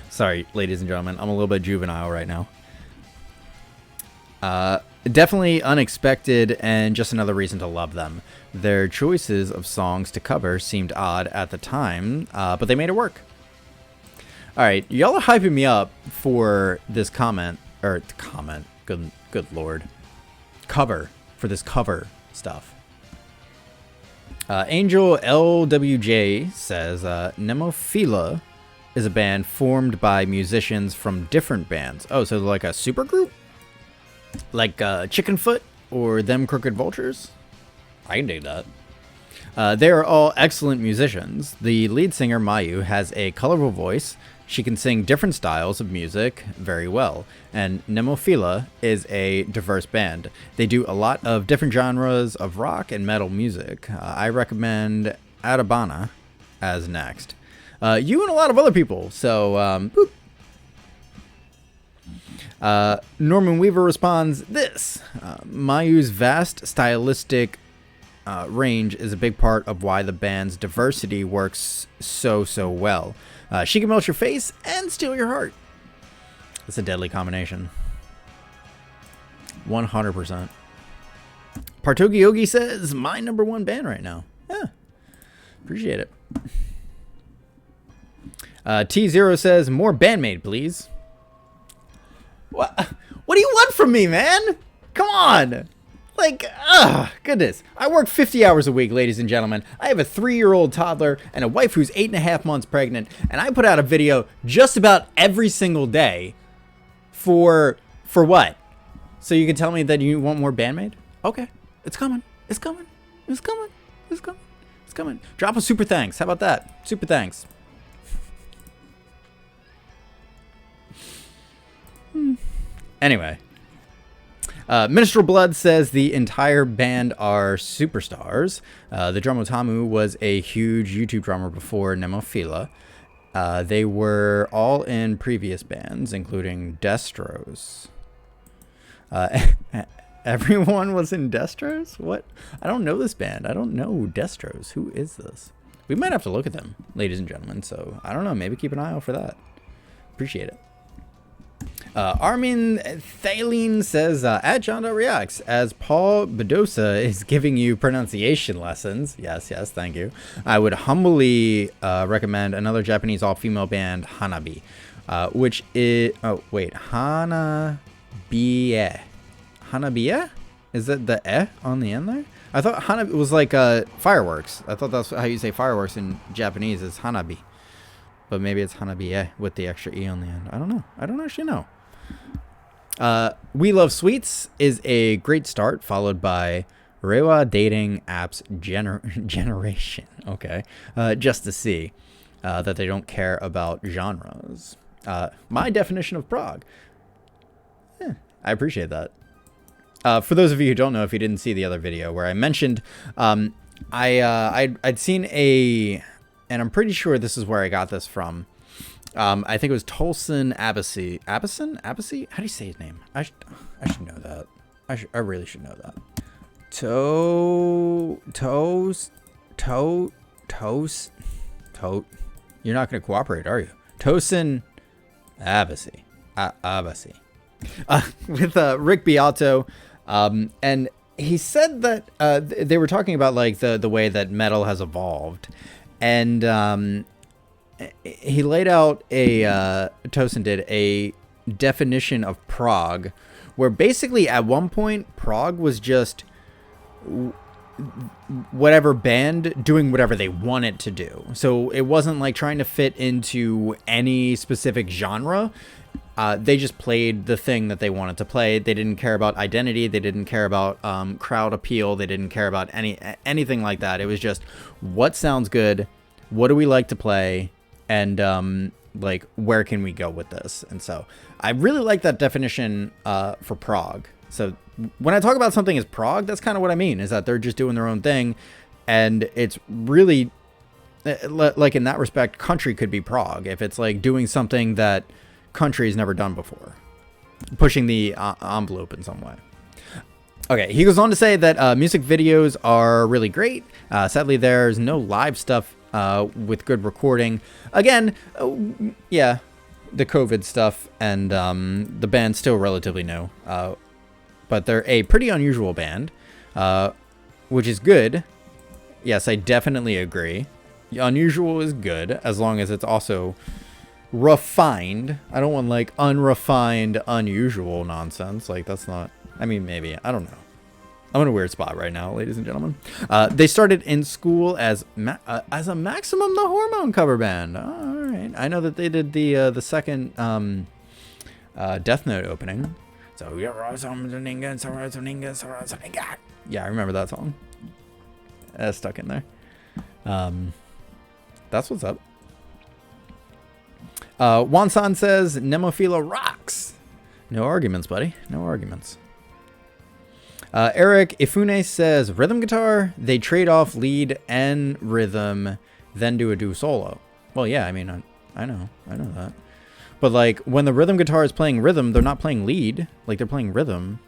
Sorry, ladies and gentlemen, I'm a little bit juvenile right now. Definitely unexpected and just another reason to love them. Their choices of songs to cover seemed odd at the time, but they made it work. Alright, y'all are hyping me up for this comment. Or comment, good lord. Cover, for this cover stuff. Angel LWJ says Nemophila is a band formed by musicians from different bands. Oh, so like a super group? Like Chickenfoot or Them Crooked Vultures? I can dig that. They are all excellent musicians. The lead singer, Mayu, has a colorful voice. She can sing different styles of music very well. And Nemophila is a diverse band. They do a lot of different genres of rock and metal music. I recommend Atabana as next. You and a lot of other people. So, Norman Weaver responds this. Mayu's vast stylistic range is a big part of why the band's diversity works so well. She can melt your face and steal your heart. It's a deadly combination. 100%. Partogi Yogi says, my #1 band right now. Yeah, appreciate it. T0 says, more Bandmate, please. What do you want from me, man? Come on. Like, goodness. I work 50 hours a week, ladies and gentlemen. I have a 3-year-old toddler and a wife who's 8.5 months pregnant, and I put out a video just about every single day for what? So you can tell me that you want more Bandmate? Okay. It's coming. It's coming. It's coming. It's coming. It's coming. Drop a super thanks. How about that? Super thanks. Anyway. Minstrel Blood says the entire band are superstars. The drummer Tamu was a huge YouTube drummer before Nemophila. They were all in previous bands, including Destros. Everyone was in Destros? What? I don't know this band. I don't know Destros. Who is this? We might have to look at them, ladies and gentlemen. So, I don't know. Maybe keep an eye out for that. Appreciate it. Armin Thaleen says, at John.reacts, as Paul Bedosa is giving you pronunciation lessons, yes, thank you, I would humbly recommend another Japanese all-female band, Hanabi, which is, Hanabiye. Hanabiye? Is that the eh on the end there? I thought Hanabi was like fireworks. I thought that's how you say fireworks in Japanese, is Hanabi. But maybe it's Hanabiye with the extra E on the end. I don't know. I don't actually know. We Love Sweets is a great start, followed by Rewa Dating Apps Generation. Okay. Just to see that they don't care about genres. My definition of prog. I appreciate that. For those of you who don't know, if you didn't see the other video where I mentioned, I'd seen a, and I'm pretty sure this is where I got this from. I think it was Tolson Abbasi. Abbasson? Abbasi? How do you say his name? I should know that. I really should know that. You're not going to cooperate, are you? Tosin Abbasi. Abbasi. With Rick Beato. And he said that they were talking about like the way that metal has evolved. And he laid out Tosin did a definition of prog, where basically at one point prog was just whatever band doing whatever they wanted to do. So it wasn't like trying to fit into any specific genre. They just played the thing that they wanted to play. They didn't care about identity. They didn't care about crowd appeal. They didn't care about anything like that. It was just what sounds good, what do we like to play, and like where can we go with this. And so I really like that definition for prog. So when I talk about something as prog, that's kind of what I mean, is that they're just doing their own thing. And it's really like in that respect, country could be prog if it's like doing something that country's never done before, pushing the envelope in some way. Okay, he goes on to say that music videos are really great. Sadly, there's no live stuff with good recording. Again, yeah, the COVID stuff, and the band's still relatively new. But they're a pretty unusual band, which is good. Yes, I definitely agree. Unusual is good, as long as it's also refined. I don't want like unrefined, unusual nonsense. Like that's not, I mean, maybe, I don't know. I'm in a weird spot right now, ladies and gentlemen. They started in school as a Maximum the Hormone cover band. All right, I know that they did the second Death Note opening. So yeah, I remember that song. That's stuck in there. That's what's up. Wansan says Nemophila rocks. No arguments, buddy. No arguments. Eric Ifune says rhythm guitar. They trade off lead and rhythm, then do a do solo. Well, yeah. I mean, I know that. But like when the rhythm guitar is playing rhythm, they're not playing lead. Like they're playing rhythm.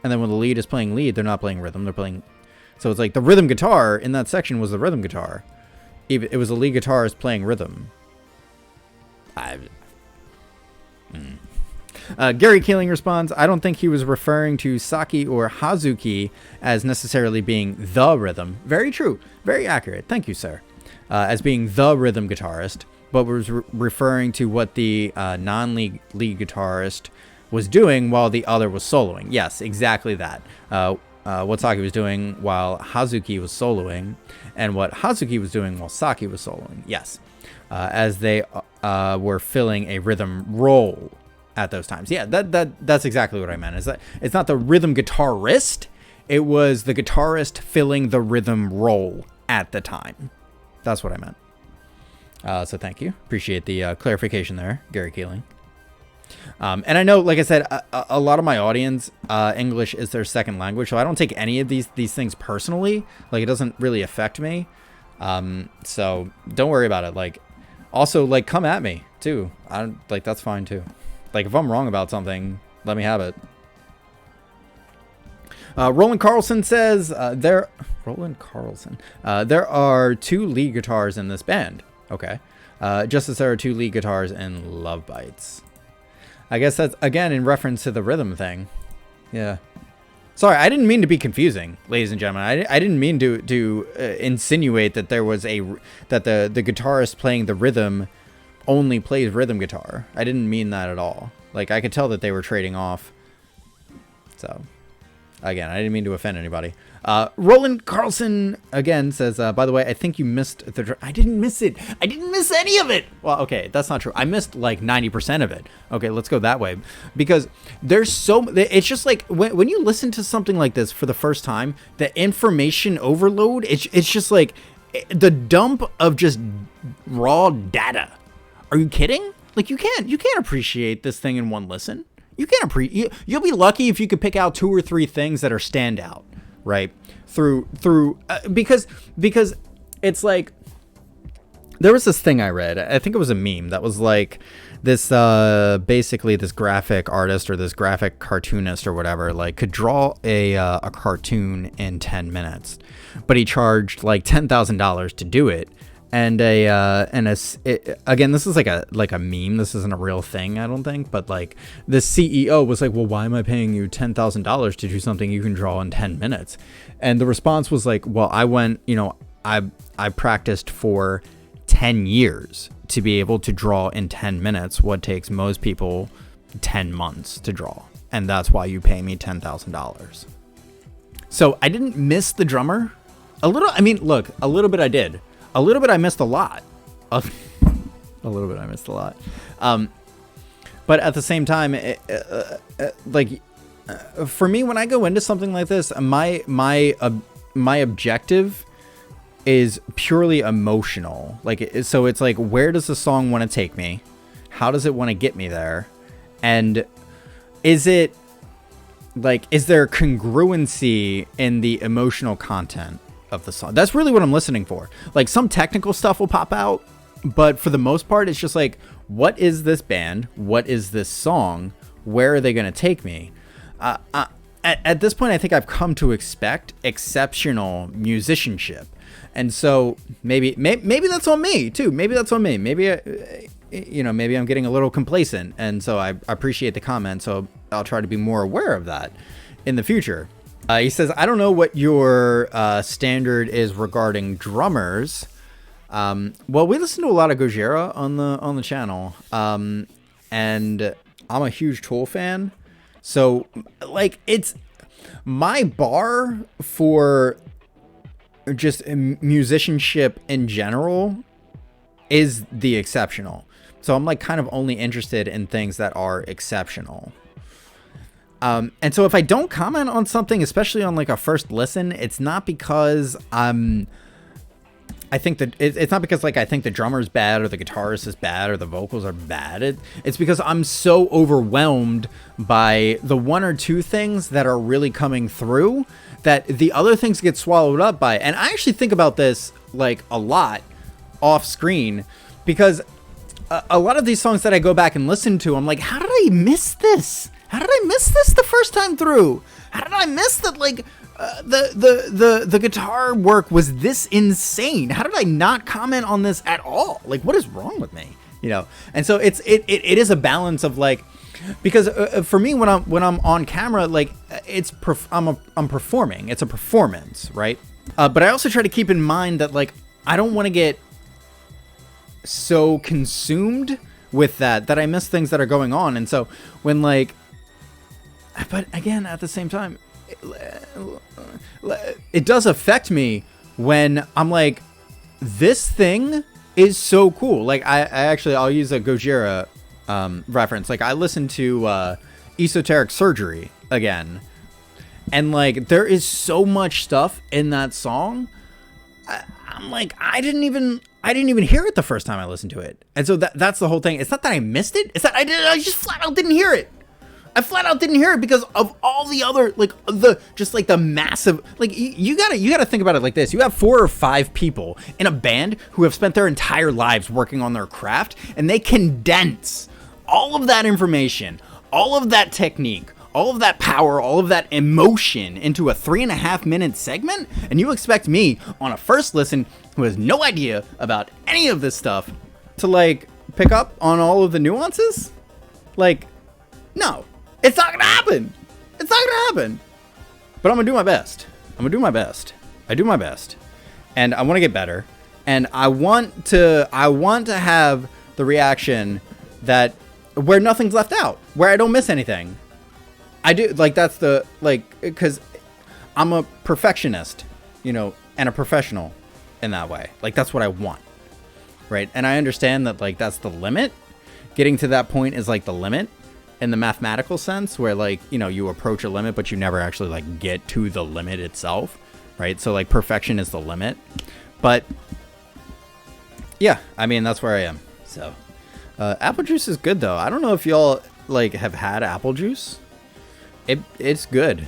And then when the lead is playing lead, they're not playing rhythm. They're playing. So it's like the rhythm guitar in that section was the rhythm guitar. It was a lead guitarist playing rhythm. Gary Keeling responds, I don't think he was referring to Saki or Hazuki as necessarily being the rhythm. Very true. Very accurate. Thank you, sir. As being the rhythm guitarist, but was referring to what the non-lead guitarist was doing while the other was soloing. Yes, exactly that. What Saki was doing while Hazuki was soloing, and what Hazuki was doing while Saki was soloing. Yes. As they were filling a rhythm role at those times. Yeah, that's exactly what I meant. Is that it's not the rhythm guitarist, it was the guitarist filling the rhythm role at the time. That's what I meant. So thank you. Appreciate the clarification there, Gary Keeling. And I know, like I said, a lot of my audience, English is their second language, so I don't take any of these things personally. Like, it doesn't really affect me. So don't worry about it. Like, also, like, come at me too. That's fine too. Like, if I'm wrong about something, let me have it. Roland Carlson says there are 2 lead guitars in this band. Okay. Just as there are 2 lead guitars in Love Bites. I guess that's, again, in reference to the rhythm thing. Yeah. Sorry, I didn't mean to be confusing, ladies and gentlemen. I didn't mean to insinuate that there was that the guitarist playing the rhythm only plays rhythm guitar. I didn't mean that at all. Like, I could tell that they were trading off. So, again, I didn't mean to offend anybody. Roland Carlson, again, says, by the way, I think you missed the... I didn't miss it. I didn't miss any of it. Well, okay, that's not true. I missed, like, 90% of it. Okay, let's go that way. Because there's so... It's just like, when you listen to something like this for the first time, the information overload, it's just like the dump of just raw data. Are you kidding? Like, you can't appreciate this thing in one listen. You can't you'll be lucky if you could pick out 2 or 3 things that are standout. Right through because it's like there was this thing I read. I think it was a meme that was like this basically this graphic artist or this graphic cartoonist or whatever like could draw a cartoon in 10 minutes, but he charged like $10,000 to do it. And again, this is like a meme. This isn't a real thing, I don't think. But like the CEO was like, well, why am I paying you $10,000 to do something you can draw in 10 minutes? And the response was like, well, I practiced for 10 years to be able to draw in 10 minutes what takes most people 10 months to draw. And that's why you pay me $10,000. So I didn't miss the drummer. A little bit I did. A little bit I missed a lot. A little bit I missed a lot. But at the same time, for me, when I go into something like this, my objective is purely emotional. So it's like, where does the song want to take me? How does it want to get me there? And is there congruency in the emotional content of the song? That's really what I'm listening for. Like, some technical stuff will pop out, but for the most part, it's just like, what is this band? What is this song? Where are they going to take me? At this point, I think I've come to expect exceptional musicianship. And so maybe that's on me too. Maybe that's on me. Maybe I'm getting a little complacent. And so I appreciate the comment. So I'll try to be more aware of that in the future. He says, I don't know what your standard is regarding drummers. Well, we listen to a lot of Gojira on the channel. And I'm a huge Tool fan. So, like, my bar for just musicianship in general is the exceptional. So I'm like kind of only interested in things that are exceptional. And so if I don't comment on something, especially on like a first listen, it's not because I think that it's not because like I think the drummer's bad or the guitarist is bad or the vocals are bad. It's because I'm so overwhelmed by the one or two things that are really coming through that the other things get swallowed up by. And I actually think about this like a lot off screen, because a lot of these songs that I go back and listen to, I'm like, how did I miss this? How did I miss this the first time through? How did I miss that? Like the guitar work was this insane. How did I not comment on this at all? Like, what is wrong with me? You know? And so it is a balance of like, because for me, when I'm on camera, like I'm performing. It's a performance, right? But I also try to keep in mind that like I don't want to get so consumed with that I miss things that are going on. And so when like, but again, at the same time, it does affect me when I'm like, this thing is so cool. Like I'll use a Gojira reference. Like I listened to Esoteric Surgery again, and like there is so much stuff in that song. I'm like, I didn't even hear it the first time I listened to it. And so that's the whole thing. It's not that I missed it. It's that I just flat out didn't hear it. I flat out didn't hear it because of all the other, like the massive, like you gotta think about it like this. You have 4 or 5 people in a band who have spent their entire lives working on their craft, and they condense all of that information, all of that technique, all of that power, all of that emotion into a 3.5-minute segment. And you expect me on a first listen who has no idea about any of this stuff to like pick up on all of the nuances? Like, no. It's not gonna happen. It's not gonna happen. But I'm gonna do my best. I do my best. And I want to get better. And I want to have the reaction that where nothing's left out, where I don't miss anything. I do, like, that's the, like, because I'm a perfectionist, you know, and a professional in that way. Like, that's what I want. Right? And I understand that, like, that's the limit. Getting to that point is like the limit. In the mathematical sense, where like, you know, you approach a limit but you never actually like get to the limit itself, right? So like perfection is the limit. But yeah, I mean, that's where I am. So apple juice is good though. I don't know if y'all like have had apple juice. It's good.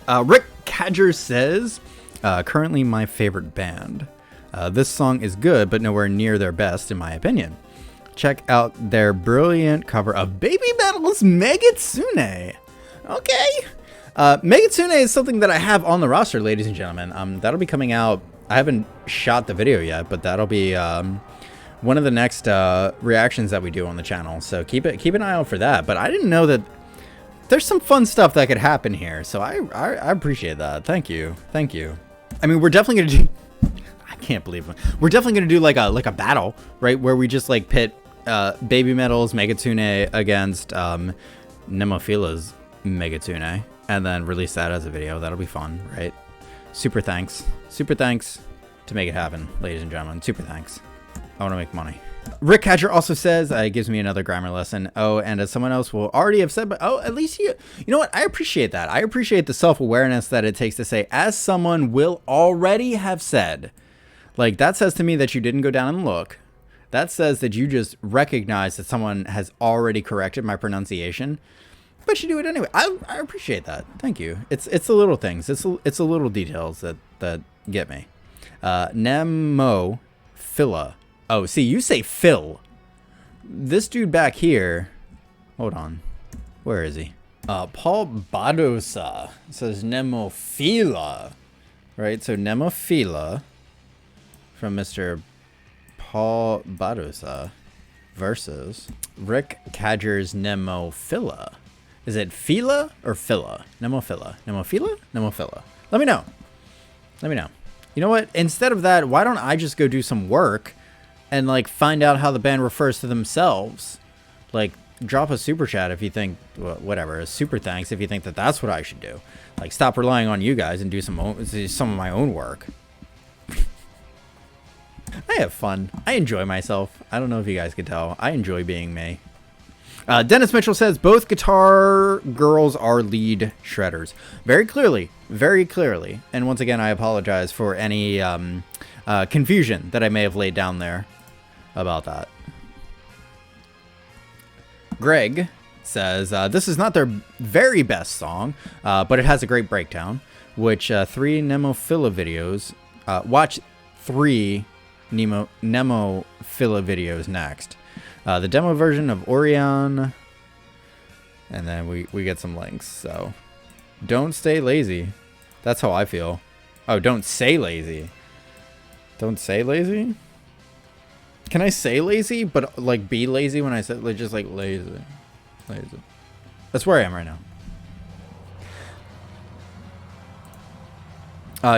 Rick Cadger says currently my favorite band. This song is good, but nowhere near their best, in my opinion. Check out their brilliant cover of Baby Metal's Megitsune. Okay. Megitsune is something that I have on the roster, ladies and gentlemen. That'll be coming out. I haven't shot the video yet, but that'll be one of the next reactions that we do on the channel. So keep an eye out for that. But I didn't know that there's some fun stuff that could happen here. So I appreciate that. Thank you. I mean, we're definitely gonna do. I can't believe it. We're definitely gonna do like a battle, right? Where we just like pit Baby Metal's Megitsune against Nemophila's Megitsune, and then release that as a video. That'll be fun, right? Super thanks to make it happen, ladies and gentlemen. Super thanks. I want to make money. Rick Cadger also says, it gives me another grammar lesson. Oh, and as someone else will already have said, but oh, at least you know what? I appreciate that. I appreciate the self-awareness that it takes to say, as someone will already have said. Like, that says to me that you didn't go down and look. That says that you just recognize that someone has already corrected my pronunciation, but you do it anyway. I appreciate that. Thank you. It's the little things. It's the little details that get me. Nemophila. Oh, see, you say Phil. This dude back here. Hold on. Where is he? Paul Badosa says Nemophila. Right? So Nemophila from Mr. Paul Badosa versus Rick Cadger's Nemophila. Is it Phila or Phila? Nemophila. Nemophila. Let me know. You know what? Instead of that, why don't I just go do some work and like find out how the band refers to themselves? Like, drop a super chat if you think, whatever, a super thanks if you think that that's what I should do. Like, stop relying on you guys and do some of my own work. I have fun. I enjoy myself. I don't know if you guys can tell. I enjoy being me. Dennis Mitchell says, both guitar girls are lead shredders. Very clearly. Very clearly. And once again, I apologize for any confusion that I may have laid down there about that. Greg says, this is not their very best song, but it has a great breakdown, which 3 Nemophila videos, watch 3 Nemophila videos next. The demo version of Orion, and then we get some links. So don't stay lazy. That's how I feel. Oh, don't say lazy. Don't say lazy? Can I say lazy, but like be lazy when I say like, just like lazy? Lazy. That's where I am right now.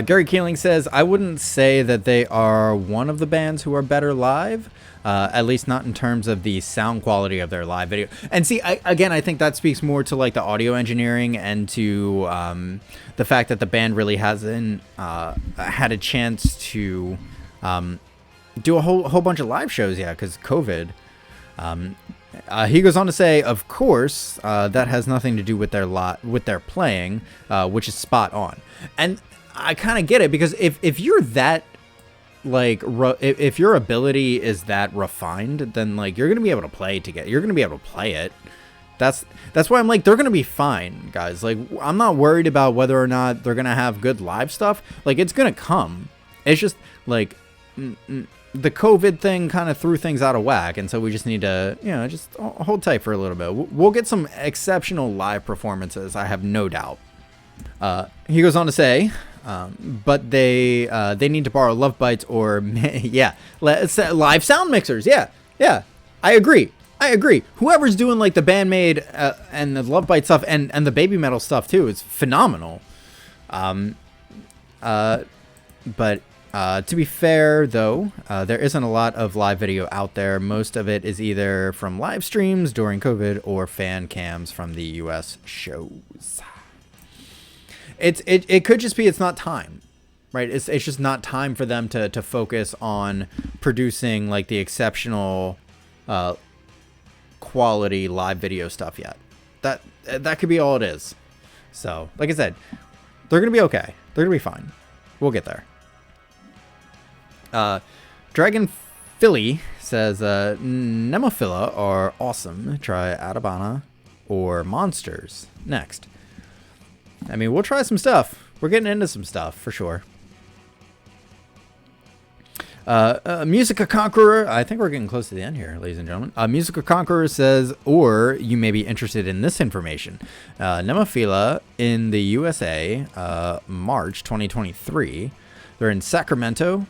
Gary Keeling says, I wouldn't say that they are one of the bands who are better live, at least not in terms of the sound quality of their live video. And see, I think that speaks more to like the audio engineering and to the fact that the band really hasn't had a chance to do a whole bunch of live shows yet because COVID. He goes on to say, of course, that has nothing to do with their playing, which is spot on. And I kind of get it, because if you're that like if your ability is that refined, then like you're gonna be able to play together. You're gonna be able to play it. That's why I'm like, they're gonna be fine, guys. Like, I'm not worried about whether or not they're gonna have good live stuff. Like, it's gonna come. It's just like the COVID thing kind of threw things out of whack, and so we just need to, you know, just hold tight for a little bit. We'll get some exceptional live performances, I have no doubt. He goes on to say, but they need to borrow Love Bites or yeah, live sound mixers. Yeah, I agree. Whoever's doing like the Bandmade and the Love Bite stuff and the Baby Metal stuff too is phenomenal. But to be fair though, there isn't a lot of live video out there. Most of it is either from live streams during COVID or fan cams from the US shows. It could just be it's not time, right? It's just not time for them to focus on producing like the exceptional quality live video stuff yet. That could be all it is. So, like I said, they're gonna be okay. They're gonna be fine. We'll get there. Dragon Philly says, Nemophila are awesome. Try Atabana or Monsters next. I mean, we'll try some stuff. We're getting into some stuff for sure. Musica Conqueror, I think we're getting close to the end here, ladies and gentlemen. Musica Conqueror says, or you may be interested in this information. Nemophila in the USA, March 2023. They're in Sacramento.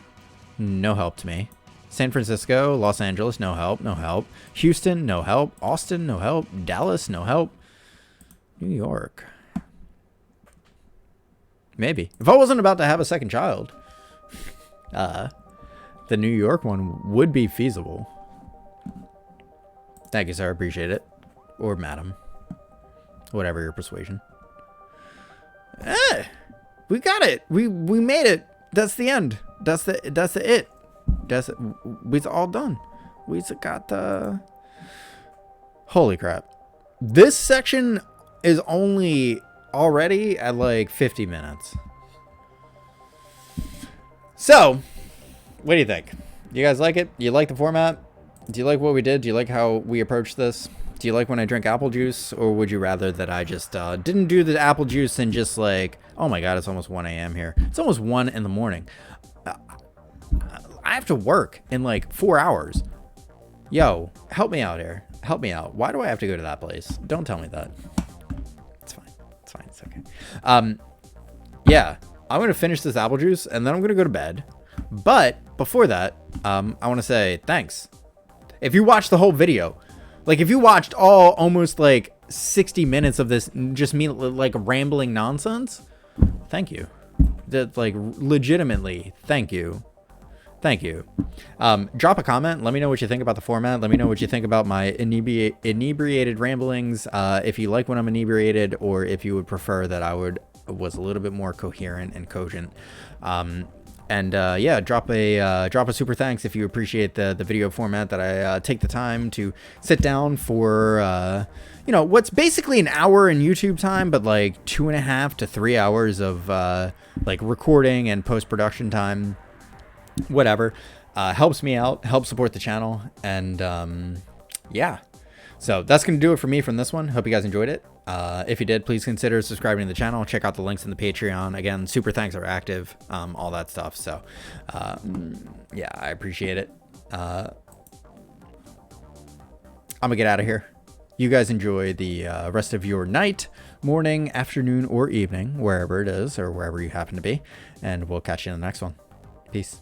No help to me. San Francisco, Los Angeles, no help, no help. Houston, no help. Austin, no help. Dallas, no help. New York. Maybe. If I wasn't about to have a second child, the New York one would be feasible. Thank you, sir. Appreciate it. Or madam. Whatever your persuasion. We got it. We made it. That's the end. That's it. That's it. We's all done. We's got the... Holy crap. This section is only already at like 50 minutes. So, what do you think? You guys like it? You like the format? Do you like what we did? Do you like how we approached this? Do you like when I drink apple juice? Or would you rather that I just didn't do the apple juice and just like, oh my god, it's almost 1 a.m. here. It's almost 1 in the morning. I have to work in like 4 hours. Yo, help me out here. Help me out. Why do I have to go to that place? Don't tell me that. It's fine. It's fine. It's okay. Yeah, I'm going to finish this apple juice and then I'm going to go to bed. But before that, I want to say thanks. If you watched the whole video, like if you watched almost like 60 minutes of this, just me like rambling nonsense, thank you. That like legitimately, thank you. Thank you. Drop a comment. Let me know what you think about the format. Let me know what you think about my inebriated ramblings. If you like when I'm inebriated, or if you would prefer that I was a little bit more coherent and cogent. Yeah, drop a super thanks if you appreciate the video format, that I take the time to sit down for what's basically an hour in YouTube time, but like 2.5 to 3 hours of like recording and post-production time. Whatever, helps me out, helps support the channel, and yeah. So that's gonna do it for me from this one. Hope you guys enjoyed it. If you did, please consider subscribing to the channel. Check out the links in the Patreon. Again, super thanks are active, all that stuff. So yeah, I appreciate it. I'm gonna get out of here. You guys enjoy the rest of your night, morning, afternoon, or evening, wherever it is, or wherever you happen to be, and we'll catch you in the next one. Peace.